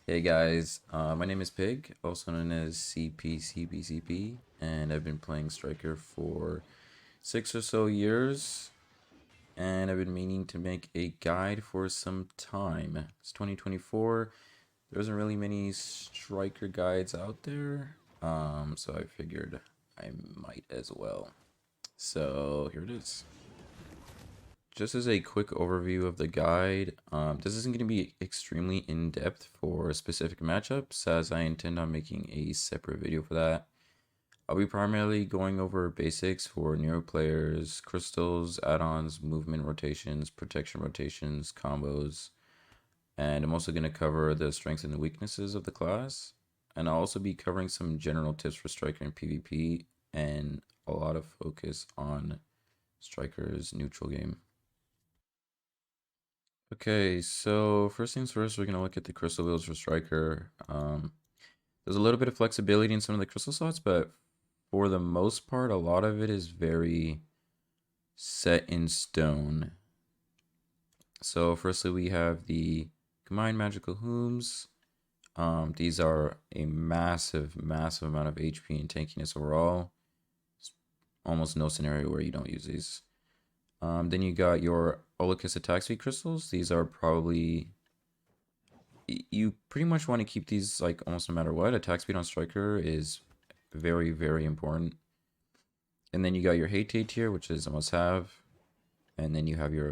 Hey guys, my name is Pig, also known as CPCPCP, and I've been playing Striker for 6 or so years, and I've been meaning to make a guide for some time. It's 2024, there isn't really many Striker guides out there, so I figured I might as well. So here it is. Just as a quick overview of the guide, this isn't going to be extremely in-depth for specific matchups, as I intend on making a separate video for that. I'll be primarily going over basics for newer players, crystals, add-ons, movement rotations, protection rotations, combos, and I'm also going to cover the strengths and the weaknesses of the class. And I'll also be covering some general tips for Striker and PvP, and a lot of focus on Striker's neutral game. Okay, so first things first, we're gonna look at the crystal wheels for Striker. There's a little bit of flexibility in some of the crystal slots, but for the most part, a lot of it is very set in stone. So firstly, we have the combined magical hooms. These are a massive amount of HP and tankiness overall. It's almost no scenario where you don't use these. Then you got your Olocus attack speed crystals. These are probably, you pretty much want to keep these like almost no matter what. Attack speed on Striker is very important. And then you got your Hate tier, which is a must have. And then you have your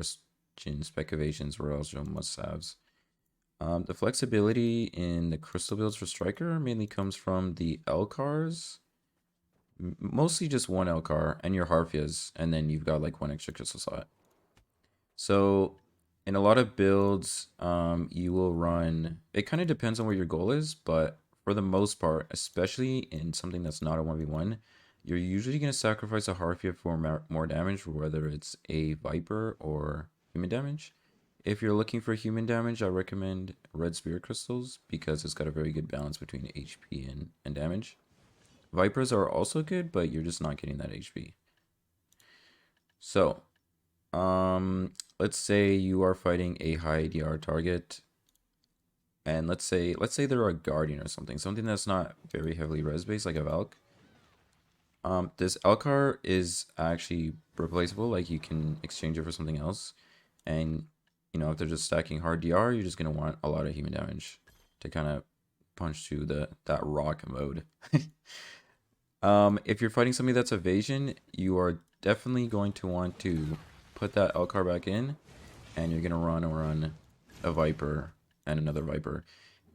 Jin Spec Evasions, where also must haves. The flexibility in the crystal builds for Striker mainly comes from the L-Cars. Mostly just one L-Car and your Harfias, and then you've got like one extra crystal slot. So in a lot of builds, you will run, it kind of depends on what your goal is, but for the most part, especially in something that's not a 1v1, you're usually going to sacrifice a Harfia for more damage, whether it's a Viper or human damage. If you're looking for human damage, I recommend Red Spirit Crystals because it's got a very good balance between HP and damage. Vipers are also good, but you're just not getting that HP. So, let's say you are fighting a high ADR target, and let's say they're a guardian or something that's not very heavily res based, like a Valk. This Elcar is actually replaceable, like you can exchange it for something else, and you know, if they're just stacking hard DR, you're just gonna want a lot of human damage to kind of punch through that rock mode. If you're fighting somebody that's evasion, you are definitely going to want to put that Elcar back in, and you're gonna run a Viper and another Viper.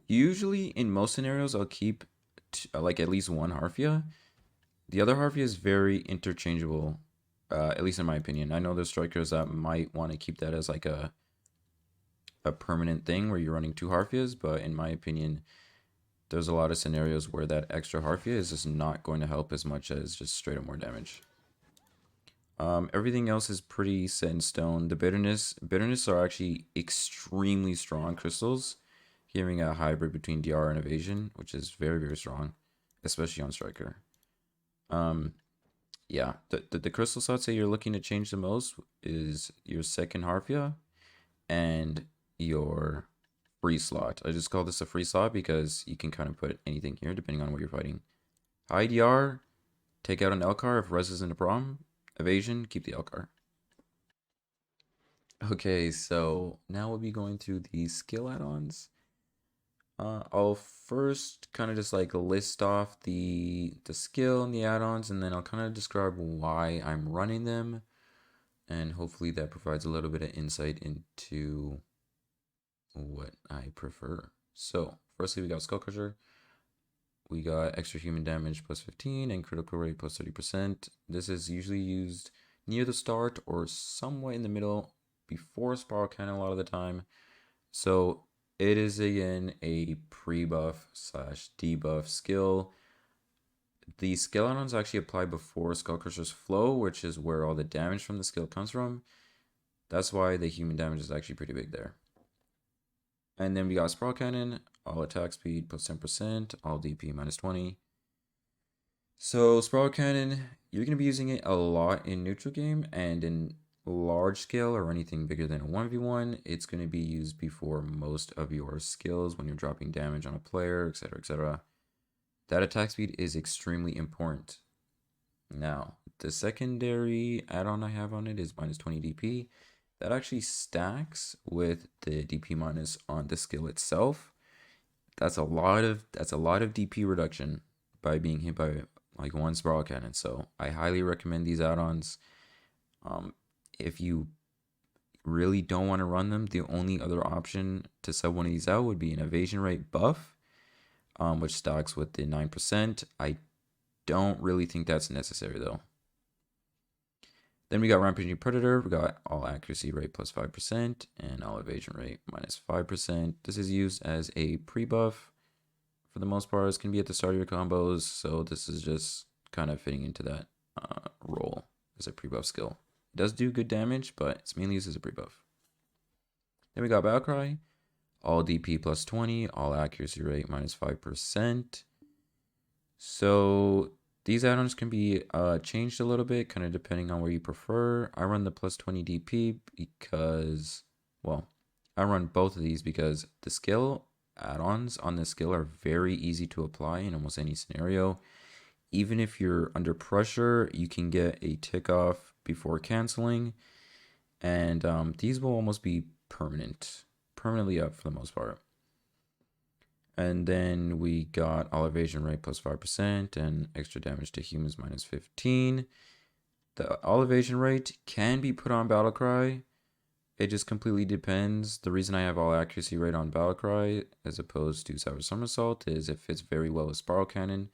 Usually, in most scenarios, I'll keep like at least one Harfia. The other Harfia is very interchangeable, at least in my opinion. I know there's strikers that might want to keep that as like a permanent thing where you're running two Harfias, but in my opinion, there's a lot of scenarios where that extra Harfia is just not going to help as much as just straight up more damage. Everything else is pretty set in stone. The bitterness are actually extremely strong crystals, giving a hybrid between DR and evasion, which is very strong, especially on Striker. Yeah, the crystal slots that you're looking to change the most is your second Harfia and your free slot. I just call this a free slot because you can kind of put anything here depending on what you're fighting. High DR, take out an L-Car if res isn't a problem. Evasion, keep the L-Car. Okay, so now we'll be going through the skill add-ons. I'll first kind of just like list off the skill and the add-ons, and then I'll kind of describe why I'm running them, and hopefully that provides a little bit of insight into what I prefer. So firstly, we got Skull Crusher. We got extra human damage plus 15 and critical rate plus 30%. This is usually used near the start or somewhat in the middle before Spiral Cannon a lot of the time. So it is again a pre-buff slash debuff skill. The skill add-ons actually apply before Skull Crusher's flow, which is where all the damage from the skill comes from. That's why the human damage is actually pretty big there. And then we got Spiral Cannon, all attack speed plus 10%, all DP minus 20. So Spiral Cannon, you're going to be using it a lot in neutral game and in large scale or anything bigger than a 1v1, it's going to be used before most of your skills when you're dropping damage on a player, etc., etc. That attack speed is extremely important. Now, the secondary add-on I have on it is minus 20 DP. That actually stacks with the DP minus on the skill itself. That's a lot of DP reduction by being hit by like one spiral cannon. So I highly recommend these add-ons. If you really don't want to run them, the only other option to sub one of these out would be an evasion rate buff, which stacks with the 9%. I don't really think that's necessary though. Then we got Rampaging Predator. We got all accuracy rate plus 5% and all evasion rate minus 5%. This is used as a pre-buff for the most part. It can be at the start of your combos, so this is just kind of fitting into that role as a pre-buff skill. It does do good damage, but it's mainly used as a pre-buff. Then we got Battlecry. All DP plus 20, all accuracy rate minus 5%. So these add-ons can be changed a little bit, kind of depending on where you prefer. I run the plus 20 DP because, well, I run both of these because the skill add-ons on this skill are very easy to apply in almost any scenario. Even if you're under pressure, you can get a tick off before canceling. And these will almost be permanently up for the most part. And then we got all evasion rate plus 5% and extra damage to humans minus 15. The all evasion rate can be put on Battlecry. It just completely depends. The reason I have all accuracy rate on Battlecry as opposed to Savage Somersault is it fits very well with Spiral Cannon,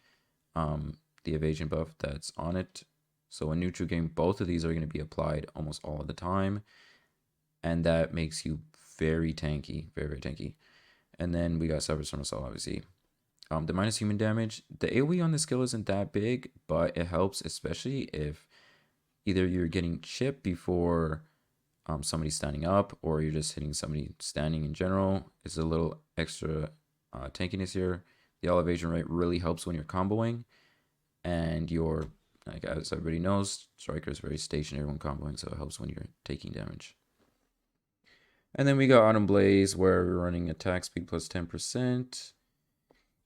the evasion buff that's on it. So in neutral game, both of these are going to be applied almost all of the time. And that makes you very tanky, very tanky. And then we got Savage Somersault, obviously. The minus human damage, the AoE on the skill isn't that big, but it helps, especially if either you're getting chipped before somebody's standing up, or you're just hitting somebody standing in general. It's a little extra tankiness here. The all evasion rate really helps when you're comboing, and you're, like as everybody knows, Striker is very stationary when comboing, so it helps when you're taking damage. And then we got Autumn Blaze, where we're running attack speed plus 10%.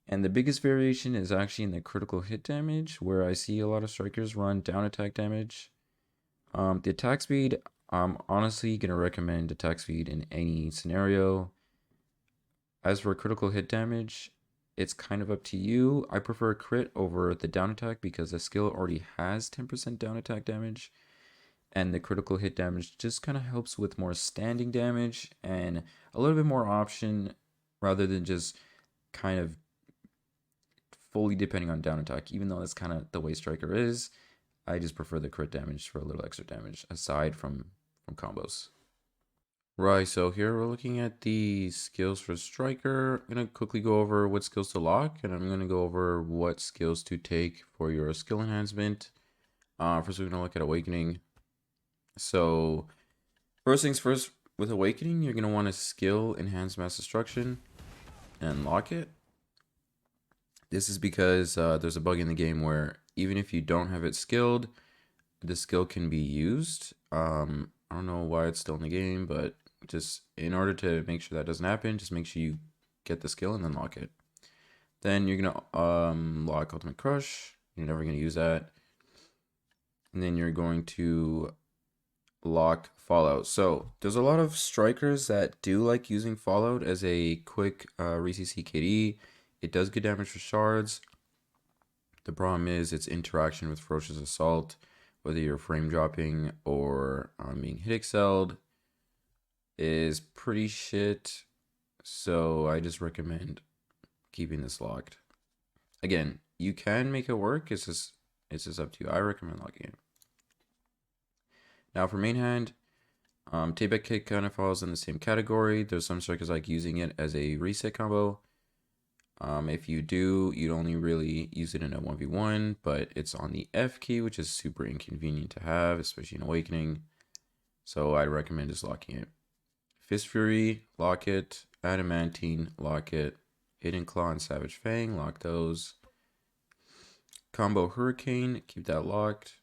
And the biggest variation is actually in the critical hit damage, where I see a lot of strikers run down attack damage. The attack speed, I'm honestly going to recommend attack speed in any scenario. As for critical hit damage, it's kind of up to you. I prefer crit over the down attack because the skill already has 10% down attack damage. And the critical hit damage just kind of helps with more standing damage and a little bit more option rather than just kind of fully depending on down attack. Even though that's kind of the way Striker is, I just prefer the crit damage for a little extra damage aside from combos. Right, so here we're looking at the skills for Striker. I'm going to quickly go over what skills to lock, and I'm going to go over what skills to take for your skill enhancement. First, we're going to look at Awakening. So first things first, with Awakening, you're going to want to skill Enhance Mass Destruction and lock it. This is because there's a bug in the game where even if you don't have it skilled, the skill can be used. I don't know why it's still in the game, but just in order to make sure that doesn't happen, just make sure you get the skill and then lock it. Then you're going to lock Ultimate Crush. You're never going to use that. And then you're going to lock Fallout. So there's a lot of strikers that do like using Fallout as a quick re-CC KD. It does good damage for Shards. The problem is its interaction with Ferocious Assault, whether you're frame dropping or being hit excelled, is pretty shit. So I just recommend keeping this locked. Again, you can make it work. It's just up to you. I recommend locking it. Now for main hand, Take-Back Kick kind of falls in the same category. There's some strikers like using it as a reset combo. If you do, you'd only really use it in a 1v1, but it's on the F key, which is super inconvenient to have, especially in Awakening. So I'd recommend just locking it. Fist Fury, lock it. Adamantine, lock it. Hidden Claw and Savage Fang, lock those. Combo Hurricane, keep that locked.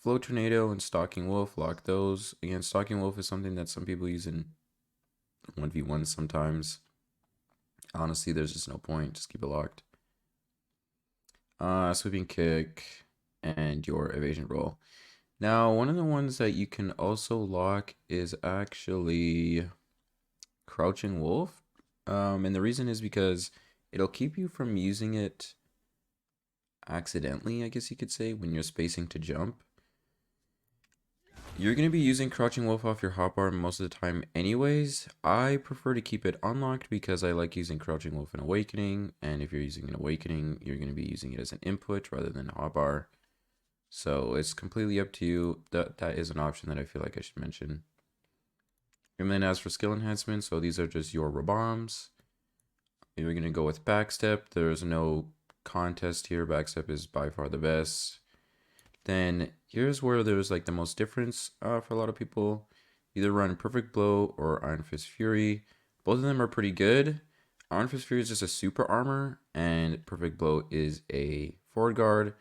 Flow Tornado and Stalking Wolf, lock those. Again, Stalking Wolf is something that some people use in 1v1 sometimes. Honestly, there's just no point. Just keep it locked. Sweeping Kick and your evasion roll. Now, one of the ones that you can also lock is actually Crouching Wolf. And the reason is because it'll keep you from using it accidentally, I guess you could say, when you're spacing to jump. You're going to be using Crouching Wolf off your hotbar most of the time anyways. I prefer to keep it unlocked because I like using Crouching Wolf in Awakening. And if you're using an Awakening, you're going to be using it as an input rather than hotbar. So it's completely up to you. That is an option that I feel like I should mention. And then as for skill enhancements, so these are just your Rabams. You're going to go with Backstep. There's no contest here. Backstep is by far the best. Then here's where there's like the most difference for a lot of people. Either run Perfect Blow or Iron Fist Fury. Both of them are pretty good. Iron Fist Fury is just a super armor, and Perfect Blow is a forward guard.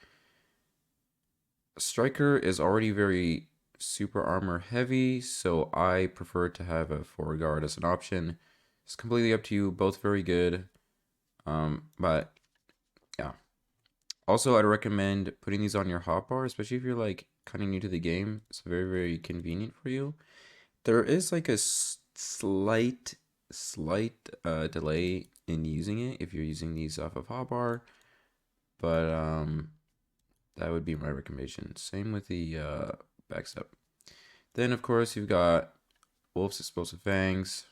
Striker is already very super armor heavy, so I prefer to have a forward guard as an option. It's completely up to you. Both very good. But yeah. Also, I'd recommend putting these on your hotbar, especially if you're like kind of new to the game. It's very, very convenient for you. There is like a slight delay in using it if you're using these off of hotbar, but that would be my recommendation. Same with the backstep. Then of course you've got Wolf's Explosive Fangs.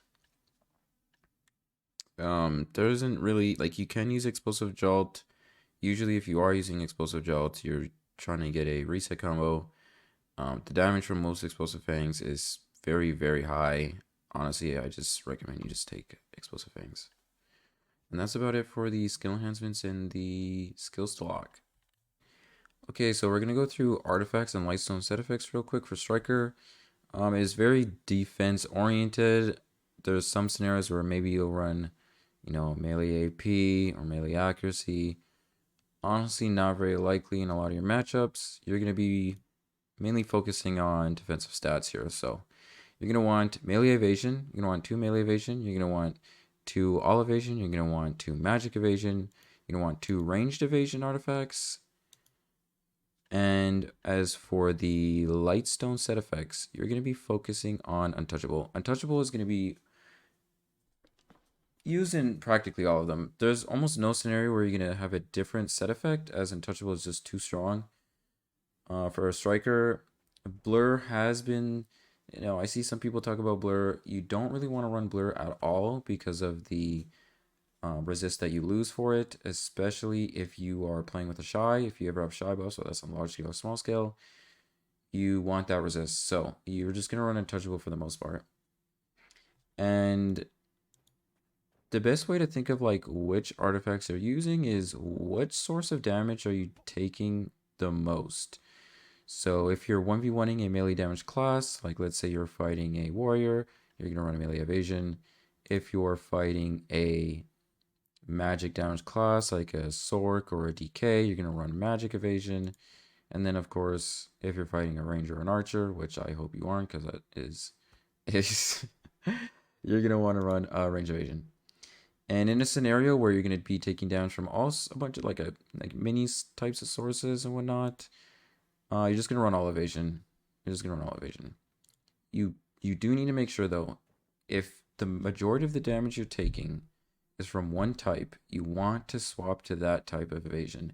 There isn't really like you can use Explosive Jolt. Usually if you are using Explosive Jolt, you're trying to get a reset combo. The damage from most Explosive Fangs is very, very high. Honestly, I just recommend you just take Explosive Fangs. And that's about it for the skill enhancements and the skills to lock. Okay, so we're going to go through artifacts and Lightstone set effects real quick for Striker. It is very defense oriented. There's some scenarios where maybe you'll run, you know, melee AP or melee accuracy. Honestly, not very likely in a lot of your matchups. You're going to be mainly focusing on defensive stats here. So you're going to want melee evasion. You're going to want 2 melee evasion. You're going to want 2 all evasion. You're going to want 2 magic evasion. You're going to want 2 ranged evasion artifacts. And as for the Lightstone set effects, you're going to be focusing on Untouchable. Untouchable is going to be used in practically all of them. There's almost no scenario where you're going to have a different set effect, as Untouchable is just too strong. For a Striker, Blur has been, you know, I see some people talk about Blur. You don't really want to run Blur at all because of the resist that you lose for it, especially if you are playing with a Shy. If you ever have Shy buff, so that's on large scale or small scale, you want that resist. So you're just going to run Untouchable for the most part. And the best way to think of like which artifacts they're using is what source of damage are you taking the most. So if you're 1v1ing a melee damage class, like let's say you're fighting a warrior, you're going to run a melee evasion. If you're fighting a magic damage class like a Sork or a DK, you're going to run magic evasion. And then of course, if you're fighting a ranger or an archer, which I hope you aren't because that is you're going to want to run range evasion. And in a scenario where you're going to be taking down from a bunch of like mini types of sources and whatnot, you're just going to run all evasion. You're just going to run all evasion. You do need to make sure though, if the majority of the damage you're taking is from one type, you want to swap to that type of evasion,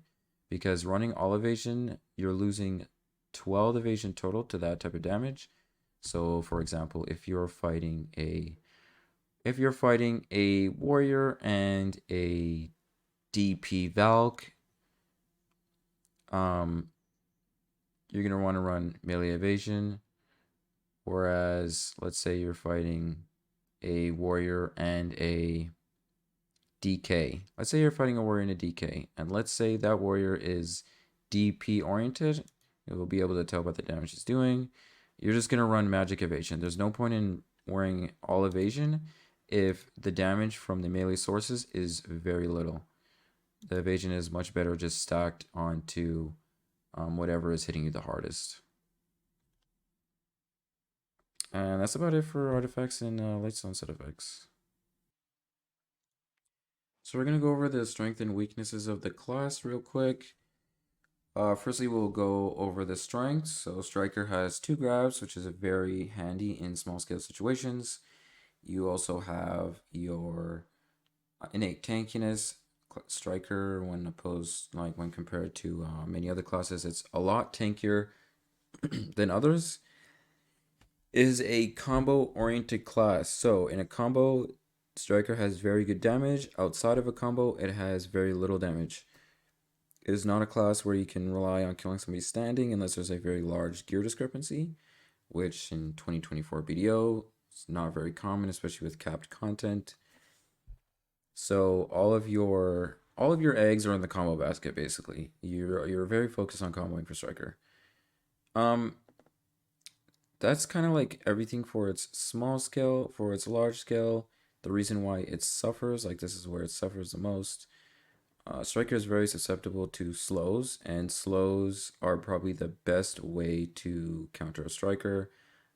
because running all evasion, you're losing 12 evasion total to that type of damage. So for example, if you're fighting a warrior and a DP Valk, you're going to want to run melee evasion. Whereas, let's say you're fighting a warrior and a DK. Let's say you're fighting a warrior and a DK. And let's say that warrior is DP oriented. It will be able to tell what the damage is doing. You're just going to run magic evasion. There's no point in wearing all evasion if the damage from the melee sources is very little. The evasion is much better just stacked onto whatever is hitting you the hardest. And that's about it for artifacts and Lightstone set effects. So we're going to go over the strength and weaknesses of the class real quick. Firstly, we'll go over the strengths. So Striker has 2 grabs, which is very handy in small scale situations. You also have your innate tankiness. Striker, when compared to many other classes, it's a lot tankier than others. Is a combo oriented class. So in a combo, Striker has very good damage. Outside of a combo, it has very little damage. It is not a class where you can rely on killing somebody standing unless there's a very large gear discrepancy, which in 2024 BDO is not very common, especially with capped content. So all of your eggs are in the combo basket basically. You're very focused on comboing for Striker. That's kind of like everything for its small scale. For its large scale, the reason why it suffers, like this is where it suffers the most. Striker is very susceptible to slows, and slows are probably the best way to counter a Striker,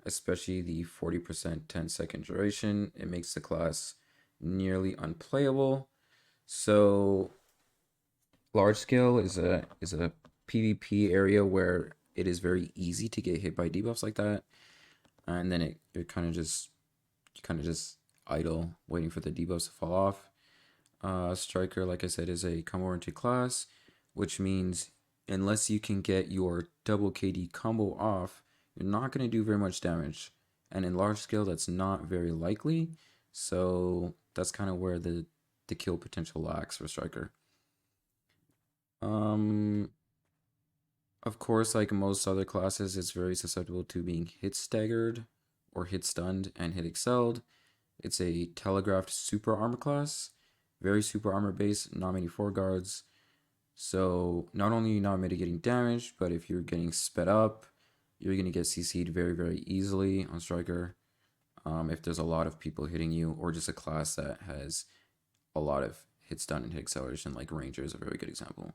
especially the 40% 10-second duration. It makes the class nearly unplayable. So large scale is a PvP area where it is very easy to get hit by debuffs like that, and then it kind of just idle waiting for the debuffs to fall off. Striker, like I said, is a combo oriented class, which means unless you can get your double KD combo off, you're not going to do very much damage. And in large scale, that's not very likely. So that's kind of where the kill potential lacks for Striker. Of course, like most other classes, it's very susceptible to being hit staggered or hit stunned and hit excelled. It's a telegraphed super armor class, very super armor based, not many foreguards. So not only are you not mitigating damage, but if you're getting sped up, you're going to get CC'd very, very easily on Striker. If there's a lot of people hitting you, or just a class that has a lot of hit stun and hit acceleration, like Ranger is a very good example.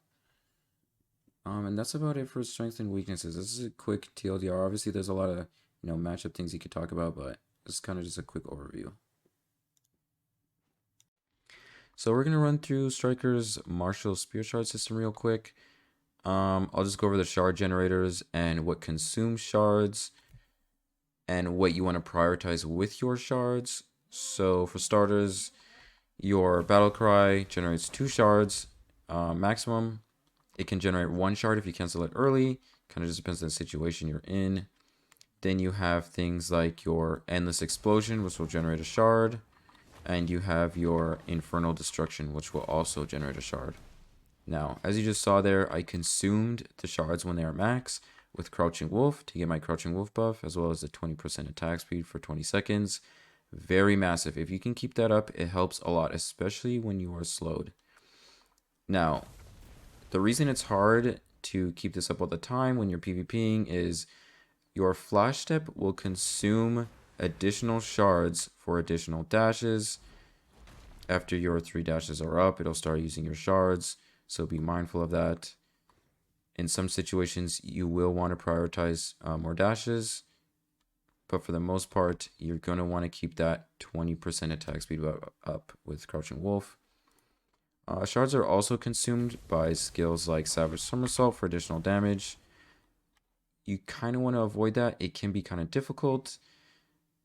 And that's about it for strengths and weaknesses. This is a quick TLDR. Obviously, there's a lot of matchup things you could talk about, but this is kind of just a quick overview. So we're gonna run through Striker's Martial Spear Shard system real quick. I'll just go over the shard generators and what consumes shards and what you want to prioritize with your shards. So for starters, your battle cry generates 2 shards maximum. It can generate 1 shard if you cancel it early. Kind of just depends on the situation you're in. Then you have things like your Endless Explosion, which will generate a shard. And you have your Infernal Destruction, which will also generate a shard. Now, as you just saw there, I consumed the shards when they are max with Crouching Wolf to get my Crouching Wolf buff, as well as the 20% attack speed for 20 seconds. Very massive. If you can keep that up, it helps a lot, especially when you are slowed. Now, the reason it's hard to keep this up all the time when you're PvPing is your flash step will consume additional shards for additional dashes. After your 3 dashes are up, it'll start using your shards, so be mindful of that. In some situations, you will want to prioritize more dashes, but for the most part, you're going to want to keep that 20% attack speed up with Crouching Wolf. Shards are also consumed by skills like Savage Somersault for additional damage. You kind of want to avoid that. It can be kind of difficult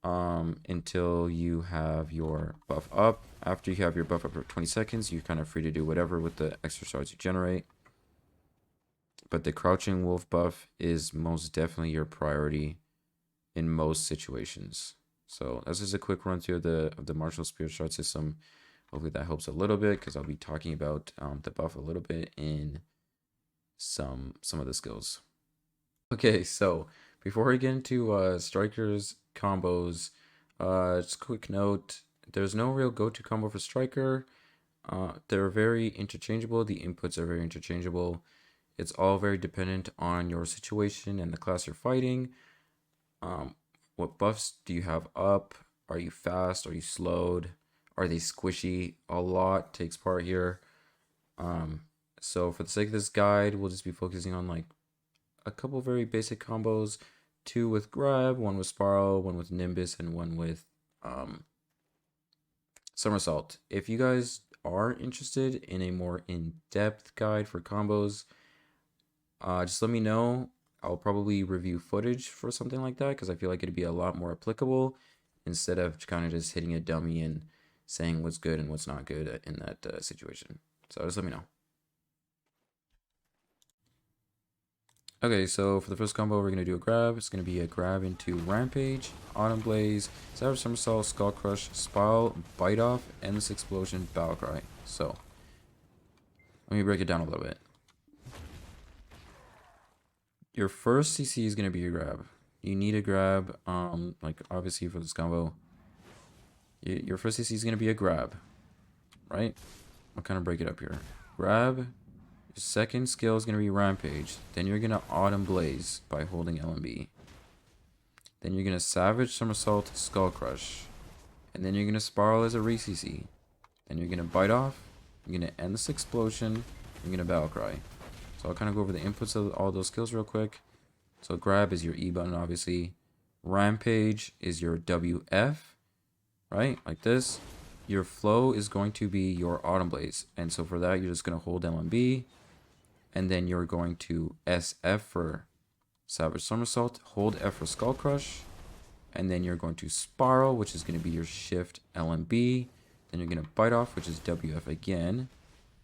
until you have your buff up. After you have your buff up for 20 seconds, you're kind of free to do whatever with the extra shards you generate. But the Crouching Wolf buff is most definitely your priority in most situations. So this is a quick run through of the Martial Spear Shard system. Hopefully that helps a little bit, because I'll be talking about the buff a little bit in some of the skills. Okay, so before we get into Striker's combos, just a quick note, there's no real go-to combo for Striker. They're very interchangeable. The inputs are very interchangeable. It's all very dependent on your situation and the class you're fighting. What buffs do you have up? Are you fast? Are you slowed? Are they squishy? A lot takes part here. So for the sake of this guide, we'll just be focusing on like a couple very basic combos 2 with grab, 1 with spiral, 1 with nimbus, and 1 with somersault. If you guys are interested in a more in-depth guide for combos, just let me know. I'll probably review footage for something like that because I feel like it'd be a lot more applicable instead of kind of just hitting a dummy and saying what's good and what's not good in that situation. So just let me know. Okay, so for the first combo, we're going to do a grab. It's going to be a grab into Rampage, Autumn Blaze, Savage Somersault, Skull Crush, Spiral, Bite Off, Endless Explosion, Battle Cry. So, let me break it down a little bit. Your first CC is going to be your grab. You need a grab, like obviously for this combo. Your first CC is going to be a grab, right? I'll kind of break it up here. Grab. Your second skill is going to be Rampage. Then you're going to Autumn Blaze by holding LMB. Then you're going to Savage Somersault Skull Crush. And then you're going to Spiral as a re-CC. Then you're going to Bite Off. You're going to Endless Explosion. You're going to Battle Cry. So I'll kind of go over the inputs of all those skills real quick. So Grab is your E button, obviously. Rampage is your WF, right? Like this. Your flow is going to be your Autumn Blaze. And so for that, you're just going to hold LMB. And then you're going to SF for Savage Somersault, hold F for Skull Crush, and then you're going to Spiral, which is going to be your Shift+LMB. Then you're going to Bite Off, which is WF again.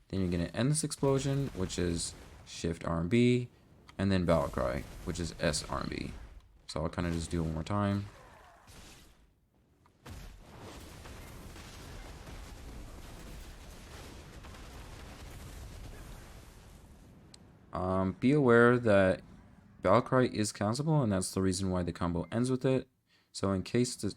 Then you're going to Endless Explosion, which is Shift+RMB, and then Battle Cry, which is S+RMB. So I'll kind of just do it one more time. Be aware that Battle Cry is cancelable, and that's the reason why the combo ends with it. So in case the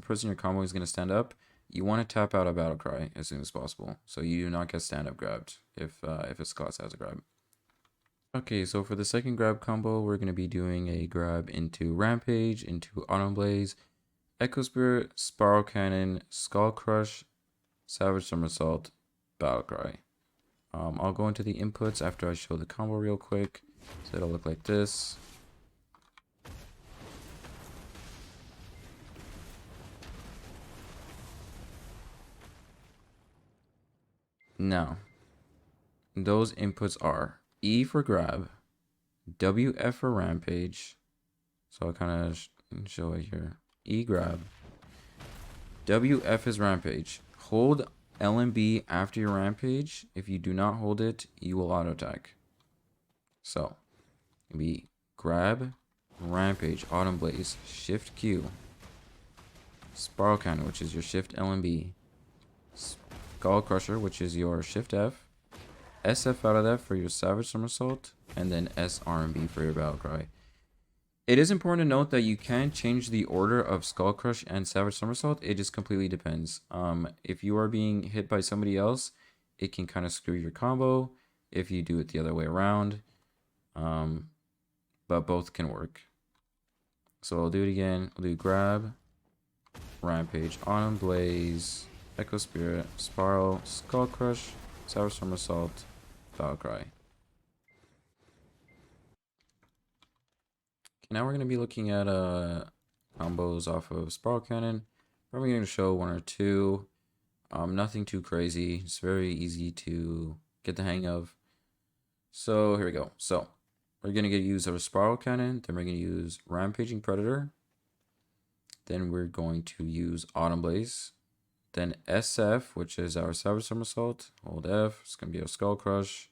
person in your combo is going to stand up, you want to tap out a Battle Cry as soon as possible, so you do not get stand up grabbed if his class has a grab. Okay, so for the second grab combo, we're going to be doing a grab into Rampage, into Autumn Blaze, Echo Spirit, Spiral Cannon, Skull Crush, Savage Somersault, Battle Cry. I'll go into the inputs after I show the combo real quick. So it'll look like this. Now, those inputs are E for grab, WF for Rampage. So I'll kind of show it here. E grab. WF is Rampage. Hold LMB after your Rampage. If you do not hold it, you will auto attack. So, it'll be grab, Rampage, Autumn Blaze, Shift+Q, Spiral Cannon, which is your Shift+LMB, Skull Crusher, which is your Shift+F, SF out of that for your Savage Somersault, and then S+RMB for your Battle Cry. It is important to note that you can change the order of Skull Crush and Savage Somersault. It just completely depends. If you are being hit by somebody else, it can kind of screw your combo if you do it the other way around. But both can work. So I'll do it again. I'll do grab, Rampage, Autumn Blaze, Echo Spirit, Spiral, Skull Crush, Savage Somersault, Battle Cry. Now we're going to be looking at combos off of Spiral Cannon. Probably going to show one or two. Nothing too crazy. It's very easy to get the hang of. So here we go. So we're going to use our Spiral Cannon. Then we're going to use Rampaging Predator. Then we're going to use Autumn Blaze. Then SF, which is our Savage Somersault. Hold F. It's going to be our Skull Crush.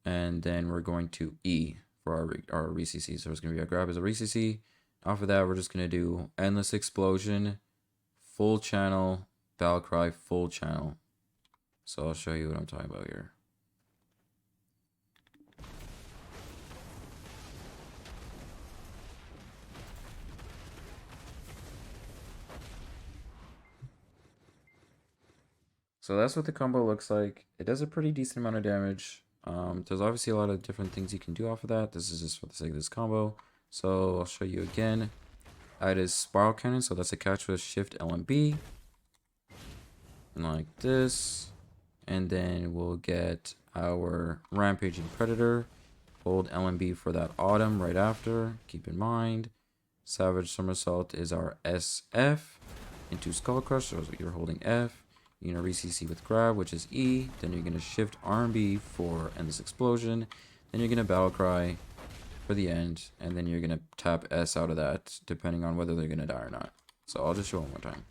And then we're going to E for our re-CC. So it's going to be a grab as a re-CC. Off of that, we're just going to do Endless Explosion, full channel, Battle Cry, full channel. So I'll show you what I'm talking about here. So that's what the combo looks like. It does a pretty decent amount of damage. There's obviously a lot of different things you can do off of that. This is just for the sake of this combo. So I'll show you again. It is Spiral Cannon, so that's a catch with Shift+LMB. Like this. And then we'll get our Rampaging Predator. hold LMB for that autumn right after. Keep in mind, Savage Somersault is our SF into Skull Crush, so you're holding F. You're going to re-CC with Grab, which is E. Then you're going to Shift+RMB for Endless Explosion. Then you're going to Battle Cry for the end. And then you're going to tap S out of that, depending on whether they're going to die or not. So I'll just show one more time.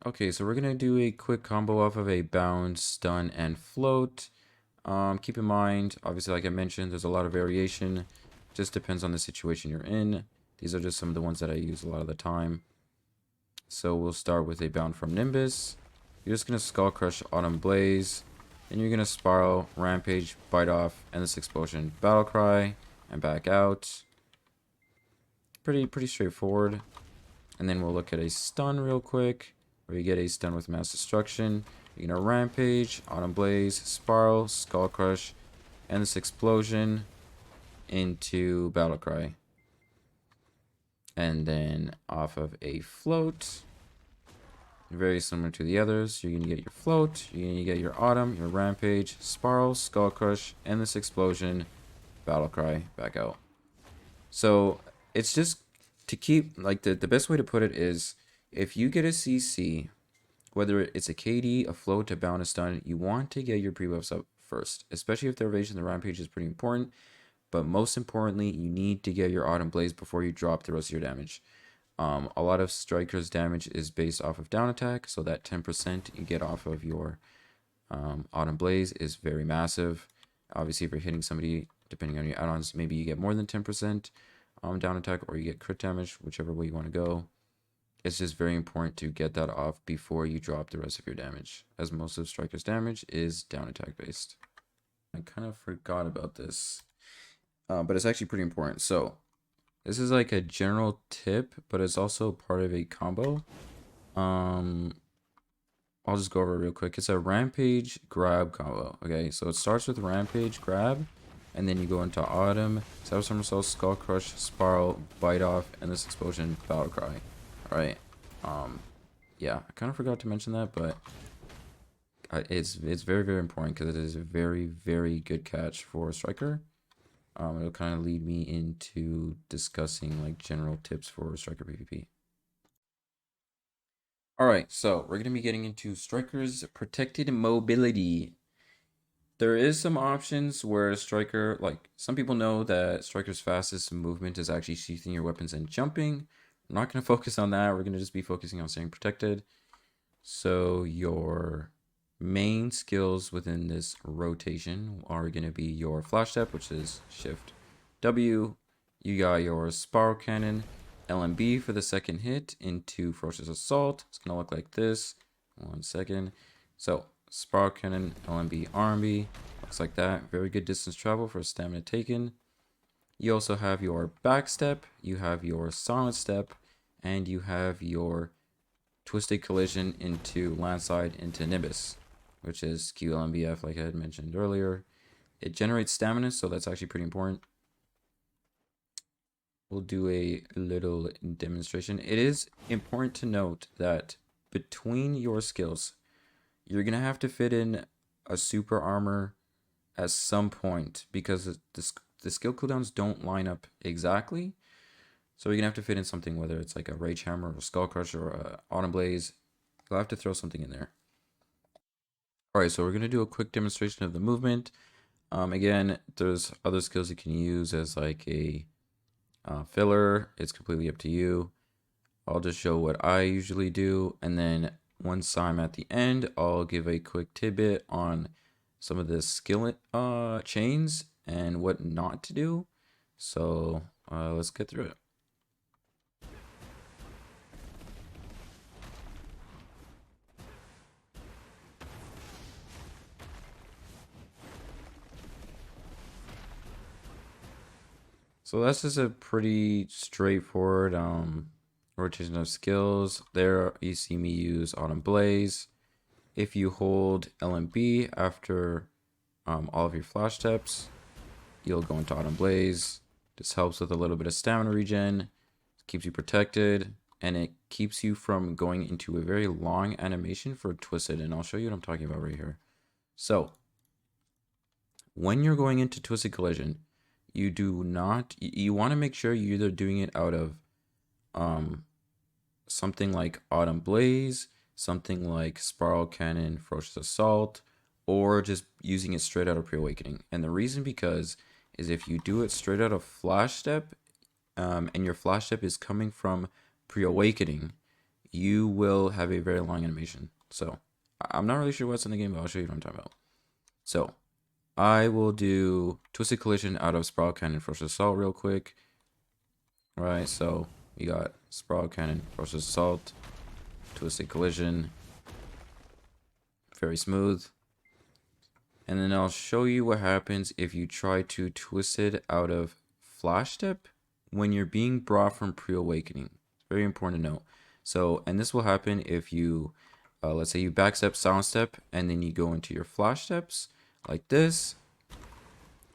Okay, so we're going to do a quick combo off of a Bound, Stun, and Float. Keep in mind, obviously, like I mentioned, there's a lot of variation. Just depends on the situation you're in. These are just some of the ones that I use a lot of the time. So we'll start with a Bound from Nimbus. You're just going to Skull Crush, Autumn Blaze. Then you're going to Spiral, Rampage, Bite Off, Endless Explosion, Battle Cry, and back out. Pretty straightforward. And then we'll look at a Stun real quick, where you get a Stun with Mass Destruction. You're going to Rampage, Autumn Blaze, Spiral, Skull Crush, Endless Explosion into Battle Cry. And then off of a Float, very similar to the others, you're going to get your Float, you're going to get your Autumn, your Rampage, Spiral, Skull Crush, Endless Explosion, Battle Cry, back out. So it's just to keep, like, the best way to put it is, if you get a CC, whether it's a KD, a Float, a Bound, a Stun, you want to get your pre-buffs up first, especially if the Evasion, the Rampage is pretty important. But most importantly, you need to get your Autumn Blaze before you drop the rest of your damage. A lot of Strikers' damage is based off of down attack, so that 10% you get off of your Autumn Blaze is very massive. Obviously, if you're hitting somebody, depending on your add-ons, maybe you get more than 10% down attack, or you get crit damage, whichever way you want to go. It's just very important to get that off before you drop the rest of your damage, as most of Striker's damage is down attack based. I kind of forgot about this, but it's actually pretty important. So this is like a general tip, but it's also part of a combo. I'll just go over it real quick. It's a Rampage Grab combo. Okay, so it starts with Rampage Grab, and then you go into Autumn, Savage Somersault, Skull Crush, Spiral, Bite Off, and this Explosion, Battle Cry. Alright, yeah, I kind of forgot to mention that, but it's very important, because it is a very good catch for a Striker. It'll kind of lead me into discussing like general tips for Striker PvP. Alright, so we're going to be getting into Striker's protected mobility. There is some options where Striker, like, some people know that Striker's fastest movement is actually sheathing your weapons and jumping. I'm not going to focus on that. We're going to just be focusing on staying protected. So your main skills within this rotation are going to be your Flash Step, which is Shift+W. You got your Spiral Cannon, LMB for the second hit into Ferocious Assault. It's going to look like this. 1 second. So Spiral Cannon, LMB, RMB. Looks like that. Very good distance travel for stamina taken. You also have your back step, you have your silent step, and you have your twisted collision into landside into Nimbus, which is QLMBF, like I had mentioned earlier. It generates stamina, so that's actually pretty important. We'll do a little demonstration. It is important to note that between your skills, you're going to have to fit in a super armor at some point, because the skill cooldowns don't line up exactly. So you're going to have to fit in something, whether it's like a Rage Hammer or a Skull Crush or a Autumn Blaze. You'll have to throw something in there. Alright, so we're going to do a quick demonstration of the movement. Again, there's other skills you can use as like a filler. It's completely up to you. I'll just show what I usually do, and then once I'm at the end, I'll give a quick tidbit on some of the skill chains and what not to do. So let's get through it. So that's just a pretty straightforward rotation of skills. There you see me use Autumn Blaze. If you hold LMB after all of your flash steps, you'll go into Autumn Blaze. This helps with a little bit of stamina regen. keeps you protected, and it keeps you from going into a very long animation for twisted. And I'll show you what I'm talking about right here. So when you're going into twisted collision, you want to make sure you're either doing it out of something like Autumn Blaze, something like Spiral Cannon, Ferocious Assault, or just using it straight out of Pre-Awakening. And the reason because is if you do it straight out of Flash Step, and your Flash Step is coming from Pre-Awakening, you will have a very long animation. So I'm not really sure what's in the game, but I'll show you what I'm talking about. So I will do Twisted Collision out of Spiral Cannon, Ferocious Assault real quick. Right, so we got Spiral Cannon, Ferocious Assault, Twisted Collision, very smooth. And then I'll show you what happens if you try to twist it out of Flash Step when you're being brought from Pre-Awakening. It's very important to note. So, and this will happen if you, let's say you backstep, Silent Step, and then you go into your Flash Steps like this.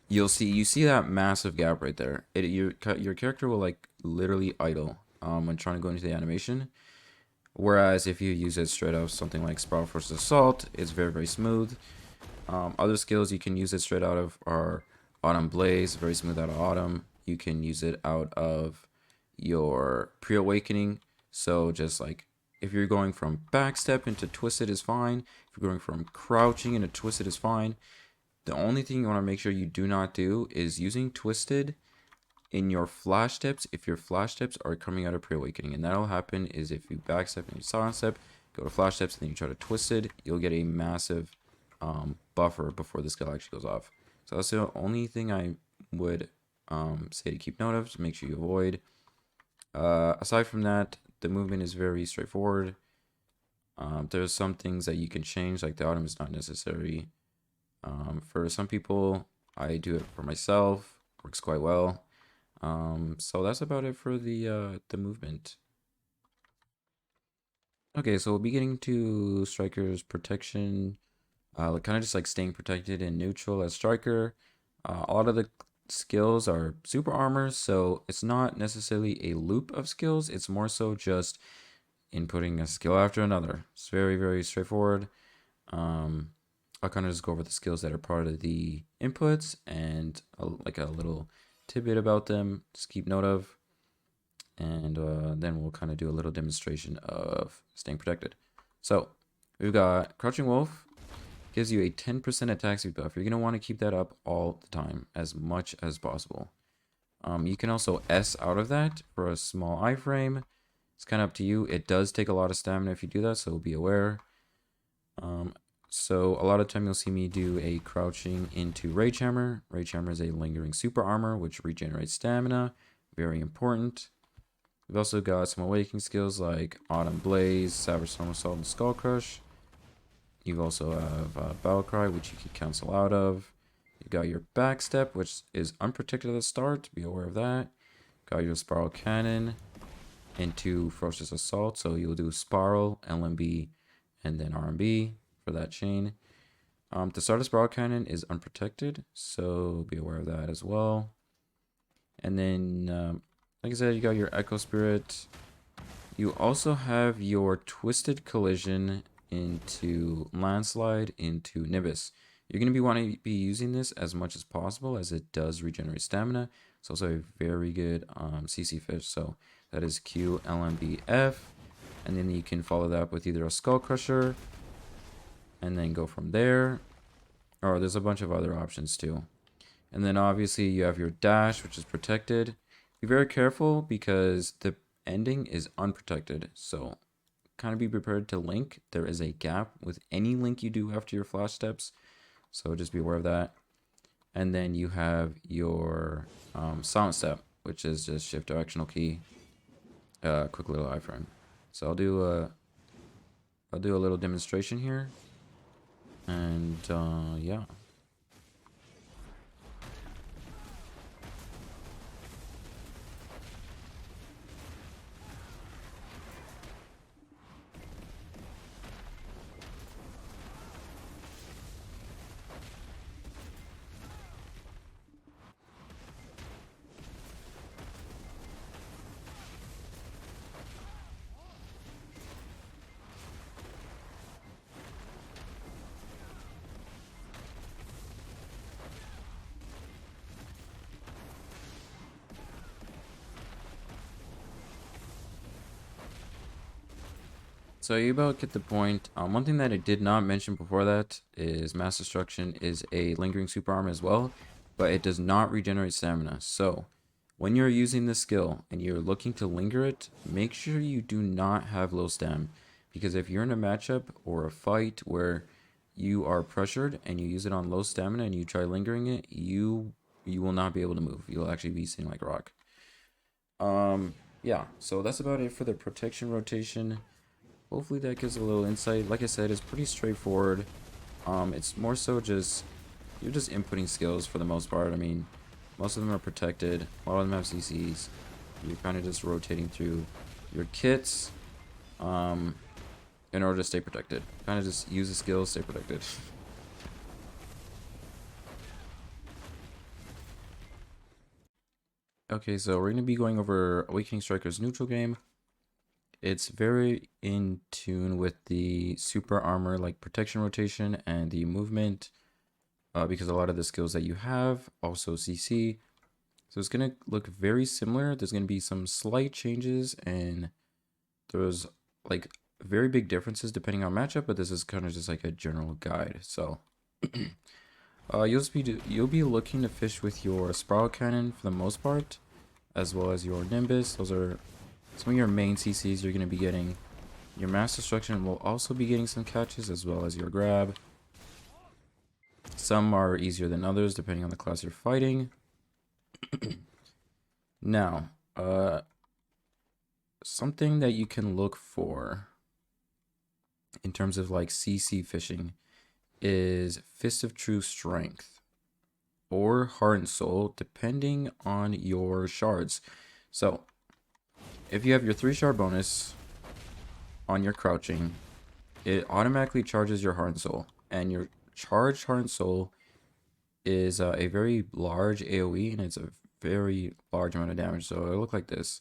You see that massive gap right there. Your character will like literally idle when trying to go into the animation. Whereas if you use it straight out of something like Spiral Force Assault, it's very, very smooth. Other skills you can use it straight out of are Autumn Blaze, very smooth out of Autumn. You can use it out of your Pre-Awakening. So just like if you're going from backstep into twisted is fine. If you're going from crouching into twisted is fine. The only thing you want to make sure you do not do is using twisted in your Flash Steps if your Flash Steps are coming out of Pre-Awakening. And that'll happen is if you backstep and you Silent Step, go to Flash Steps, and then you try to twisted, you'll get a massive buffer before the skill actually goes off. So that's the only thing I would say to keep note of, to make sure you avoid. Aside from that, the movement is very straightforward. There's some things that you can change, like the Autumn is not necessary. For some people, I do it for myself, works quite well. So that's about it for the movement. Okay, so we'll be getting to Striker's protection. Kind of just like staying protected in neutral as Striker. A lot of the skills are super armors, so it's not necessarily a loop of skills. It's more so just inputting a skill after another. It's very, very straightforward. I'll kind of just go over the skills that are part of the inputs and like a little tidbit about them. Just keep note of. And then we'll kind of do a little demonstration of staying protected. So we've got Crouching Wolf. Gives you a 10% attack speed buff. You're going to want to keep that up all the time, as much as possible. You can also S out of that for a small iframe. It's kind of up to you. It does take a lot of stamina if you do that, so be aware. So a lot of time you'll see me do a crouching into Rage Hammer. Rage Hammer is a lingering super armor, which regenerates stamina. Very important. We've also got some awakening skills like Autumn Blaze, Savage Storm Assault, and Skull Crush. You also have Battle Cry, which you can cancel out of. You've got your Backstep, which is unprotected at the start. Be aware of that. Got your Spiral Cannon into Ferocious Assault. So you'll do Spiral, LMB, and then RMB for that chain. The start of Spiral Cannon is unprotected, so be aware of that as well. And then, like I said, you got your Echo Spirit. You also have your Twisted Collision into Landslide, into Nimbus. You're going to be wanting to be using this as much as possible, as it does regenerate stamina. It's also a very good CC fish, so that is Q, LMB, F. And then you can follow that up with either a Skull Crusher, and then go from there. Or there's a bunch of other options too. And then obviously you have your dash, which is protected. Be very careful because the ending is unprotected, so kind of be prepared to link. There is a gap with any link you do after your Flash Steps, so just be aware of that. And then you have your Silent Step, which is just shift directional key, quick little iframe. So I'll do a little demonstration here, and yeah. So you about get the point. One thing that I did not mention before that is Mass Destruction is a lingering super armor as well, but it does not regenerate stamina. So when you're using the skill and you're looking to linger it, make sure you do not have low stam, because if you're in a matchup or a fight where you are pressured and you use it on low stamina and you try lingering it, you will not be able to move. You'll actually be sitting like a rock. Yeah, so that's about it for the protection rotation. Hopefully that gives a little insight. Like I said, it's pretty straightforward. It's more so just you're just inputting skills for the most part. I mean, most of them are protected. A lot of them have CCs. You're kind of just rotating through your kits in order to stay protected. Kind of just use the skills, stay protected. Okay, so we're going to be going over Awakening Striker's neutral game. It's very in tune with the super armor, like protection rotation and the movement, because a lot of the skills that you have also CC. So it's going to look very similar. There's going to be some slight changes, and there's like very big differences depending on matchup, but this is kind of just like a general guide. So you'll be looking to fish with your spiral cannon for the most part, as well as your Nimbus. Those are some of your main CCs you're going to be getting. Your Mass Destruction will also be getting some catches, as well as your grab. Some are easier than others depending on the class you're fighting. Now, something that you can look for in terms of like CC fishing is Fist of True Strength or Heart and Soul, depending on your shards. So if you have your 3-shard bonus on your crouching, it automatically charges your Heart and Soul, and your charged Heart and Soul is a very large AoE, and it's a very large amount of damage. So it'll look like this,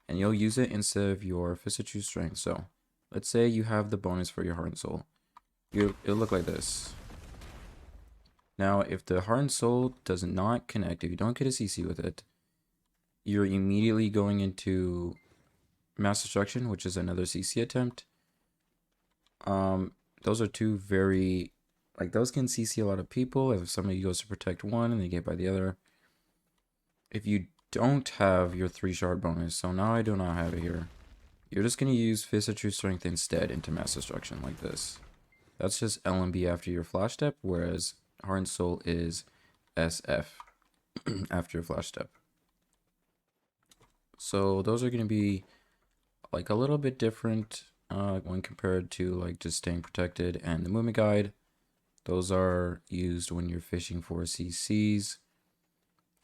and you'll use it instead of your Fist of True Strength. So let's say you have the bonus for your Heart and Soul. It'll look like this. Now, if the Heart and Soul does not connect, if you don't get a CC with it, you're immediately going into Mass Destruction, which is another CC attempt. Those are two very, like, those can CC a lot of people. If somebody goes to protect one and they get by the other. If you don't have your 3-shard bonus, so now I do not have it here, you're just going to use Fist of True Strength instead into Mass Destruction like this. That's just LMB after your flash step, whereas Heart and Soul is SF after your flash step. So those are going to be like a little bit different when compared to like just staying protected. And the movement guide, those are used when you're fishing for CCs.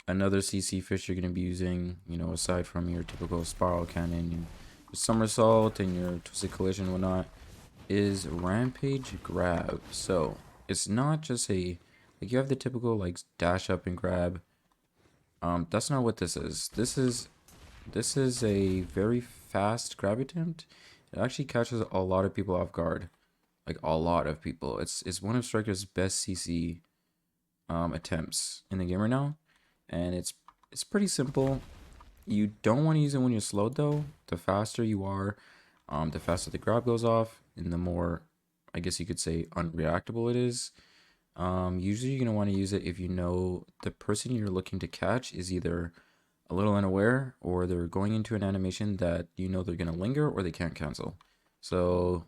Another CC fish you're going to be using, you know, aside from your typical spiral cannon, your somersault and your twisted collision and whatnot, is Rampage Grab. So it's not just a, like, you have the typical like dash up and grab. That's not what this is. This is a very fast grab attempt. It actually catches a lot of people off guard, like a lot of people. It's one of Striker's best CC attempts in the game right now, and it's pretty simple. You don't want to use it when you're slowed though. The faster you are, the faster the grab goes off, and the more, I guess you could say, unreactable it is. Usually you're going to want to use it if you know the person you're looking to catch is either a little unaware or they're going into an animation that you know they're going to linger or they can't cancel. So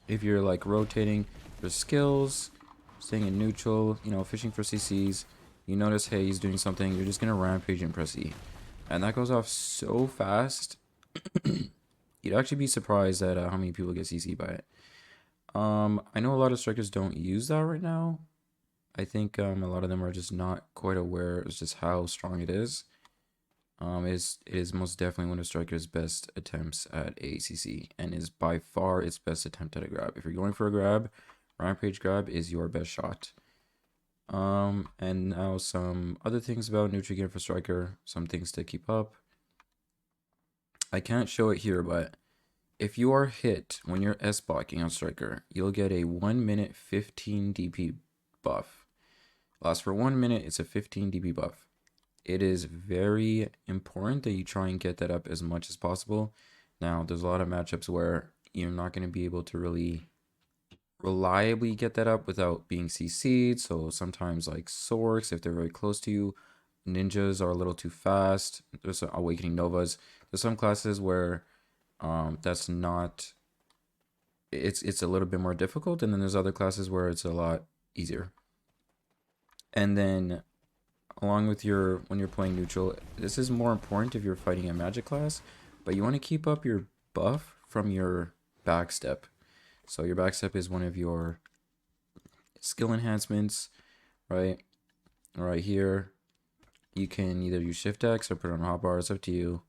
if you're like rotating your skills, staying in neutral, you know, fishing for CCs, you notice, hey, he's doing something, you're just going to rampage and press E. And that goes off so fast, you'd actually be surprised at how many people get CC by it. I know a lot of strikers don't use that right now. I think a lot of them are just not quite aware of just how strong it is. It is most definitely one of Striker's best attempts at ACC, and is by far its best attempt at a grab. If you're going for a grab, Rampage Grab is your best shot. And now some other things about neutral gear for Striker, some things to keep up. I can't show it here, but if you are hit when you're S-blocking on Striker, you'll get a 1 minute 15 DP buff. Lasts for 1 minute, it's a 15 DP buff. It is very important that you try and get that up as much as possible. Now, there's a lot of matchups where you're not going to be able to really reliably get that up without being CC'd. So sometimes like Sorks, if they're very close to you, ninjas are a little too fast. There's Awakening Novas. There's some classes where that's not, it's a little bit more difficult, and then there's other classes where it's a lot easier. And then along with when you're playing neutral, this is more important if you're fighting a magic class, but you want to keep up your buff from your backstep. So your backstep is one of your skill enhancements, right? Right here, you can either use Shift X or put it on Hotbar, it's up to you.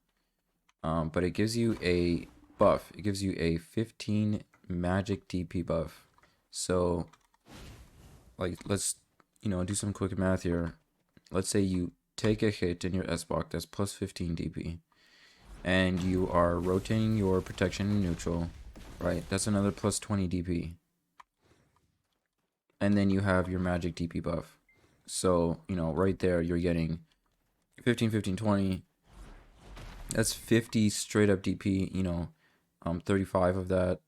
But it gives you a buff. It gives you a 15 magic DP buff. So, like, let's, do some quick math here. Let's say you take a hit in your S block that's plus 15 DP, and you are rotating your protection in neutral, right? That's another plus 20 DP. And then you have your magic DP buff. So, right there, you're getting 15, 15, 20. That's 50 straight up DP, 35 of that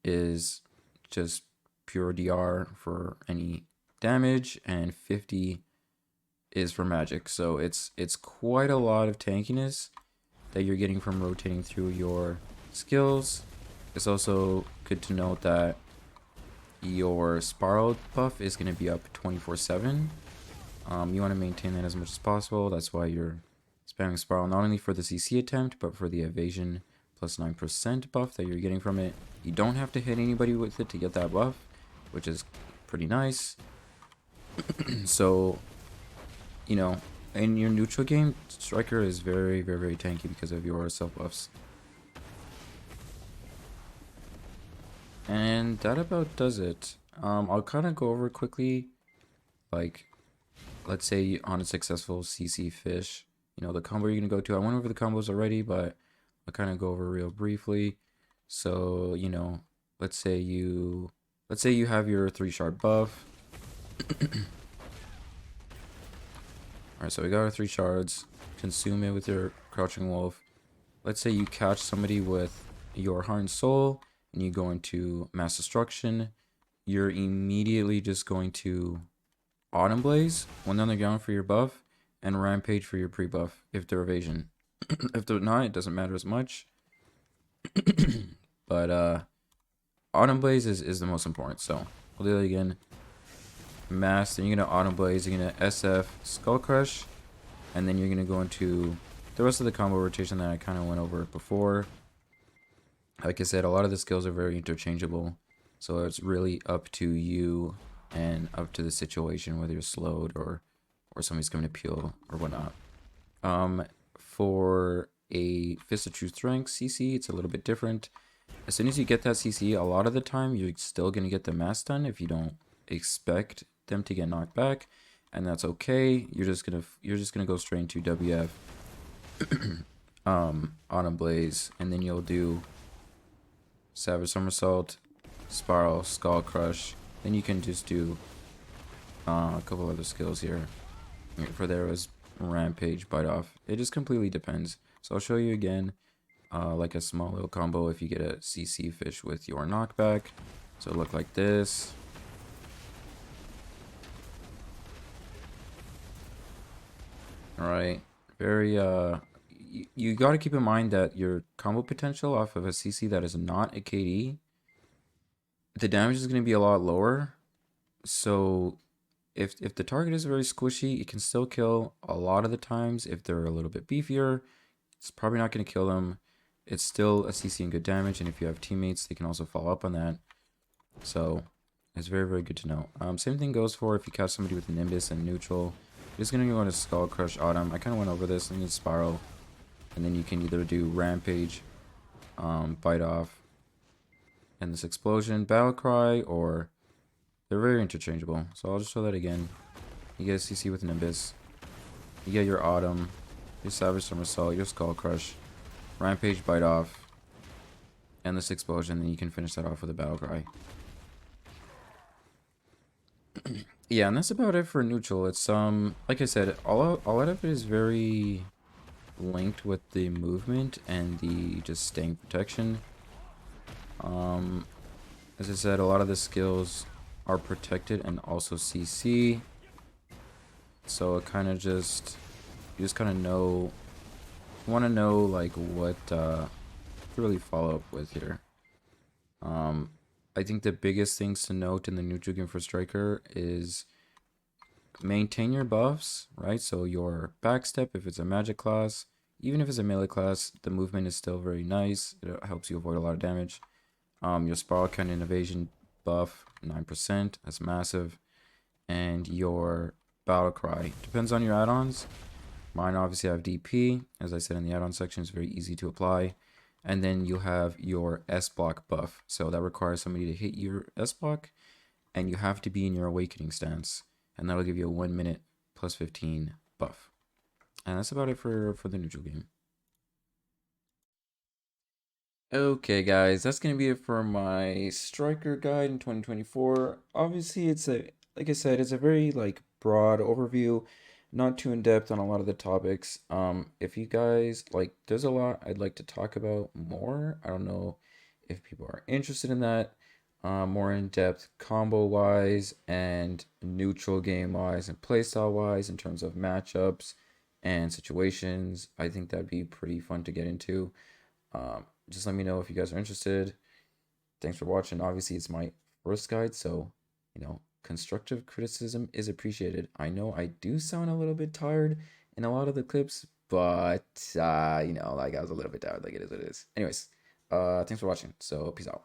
is just pure DR for any damage, and 50 is for magic. So it's quite a lot of tankiness that you're getting from rotating through your skills. It's also good to note that your spiral buff is going to be up 24/7. You want to maintain that as much as possible. That's why you're spamming spiral not only for the CC attempt, but for the evasion plus 9% buff that you're getting from it. You don't have to hit anybody with it to get that buff, which is pretty nice. So, in your neutral game, Striker is very, very, very tanky because of your self buffs. And that about does it. I'll kind of go over quickly, like, let's say on a successful CC fish, the combo you're gonna go to. I went over the combos already, but I'll kind of go over real briefly. So, let's say you have your 3 shard buff. Alright, so we got our 3 shards. Consume it with your Crouching Wolf. Let's say you catch somebody with your Heart and Soul, and you go into Mass Destruction. You're immediately just going to Autumn Blaze, one on the ground for your buff, and Rampage for your pre-buff if they're evasion. If they're not, it doesn't matter as much. But Autumn Blaze is the most important, so we'll do that again. Mass, then you're gonna Autumn Blaze, you're gonna SF Skull Crush, and then you're gonna go into the rest of the combo rotation that I kind of went over before. Like I said, a lot of the skills are very interchangeable, so it's really up to you and up to the situation, whether you're slowed or somebody's coming to peel or whatnot. For a Fist of True Strength CC, it's a little bit different. As soon as you get that CC, a lot of the time you're still gonna get the mass stun if you don't expect them to get knocked back, and that's okay. You're just gonna go straight into WF Autumn Blaze, and then you'll do Savage Somersault, Spiral, Skull Crush. Then you can just do a couple other skills here. For there was Rampage, Bite Off. It just completely depends. So I'll show you again, like a small little combo if you get a CC fish with your knockback. So it'll look like this. Alright, very, you got to keep in mind that your combo potential off of a CC that is not a KD, the damage is going to be a lot lower. So if the target is very squishy, it can still kill a lot of the times. If they're a little bit beefier, it's probably not going to kill them. It's still a CC and good damage, and if you have teammates, they can also follow up on that. So it's very, very good to know. Same thing goes for if you catch somebody with Nimbus and neutral. You're just going to go into Skull Crush Autumn. I kind of went over this, and then Spiral. And then you can either do Rampage, Bite Off, and this Explosion, Battle Cry, or they're very interchangeable. So I'll just show that again. You get a CC with Nimbus. You get your Autumn, your Savage Somersault, your Skull Crush, Rampage, Bite Off, and this Explosion. Then you can finish that off with a Battle Cry. Yeah, and that's about it for neutral. It's like I said, all out of it is very linked with the movement and the just staying protection. Um, as I said, a lot of the skills are protected and also CC. So it kind of just, you just kind of know, want to know like what to really follow up with here. I think the biggest things to note in the neutral game for Striker is maintain your buffs, right? So your backstep, if it's a magic class, even if it's a melee class, the movement is still very nice. It helps you avoid a lot of damage. Your spiral count and evasion buff, 9%, that's massive. And your battle cry depends on your add-ons. Mine obviously have DP, as I said in the add-on section, it's very easy to apply. And then you have your S block buff, so that requires somebody to hit your S block, and you have to be in your awakening stance, and that'll give you a 1 minute plus 15 buff. And that's about it for the neutral game. Okay, guys, that's gonna be it for my striker guide in 2024. Obviously, it's a, like I said, it's a very like broad overview, not too in depth on a lot of the topics. If you guys like, there's a lot I'd like to talk about more. I don't know if people are interested in that, more in depth combo wise and neutral game wise and playstyle wise in terms of matchups and situations. I think that'd be pretty fun to get into. Just let me know if you guys are interested. Thanks for watching. Obviously, it's my first guide, so, constructive criticism is appreciated. I know I do sound a little bit tired in a lot of the clips, but, like I was a little bit tired, like it is what it is. Anyways, thanks for watching, so peace out.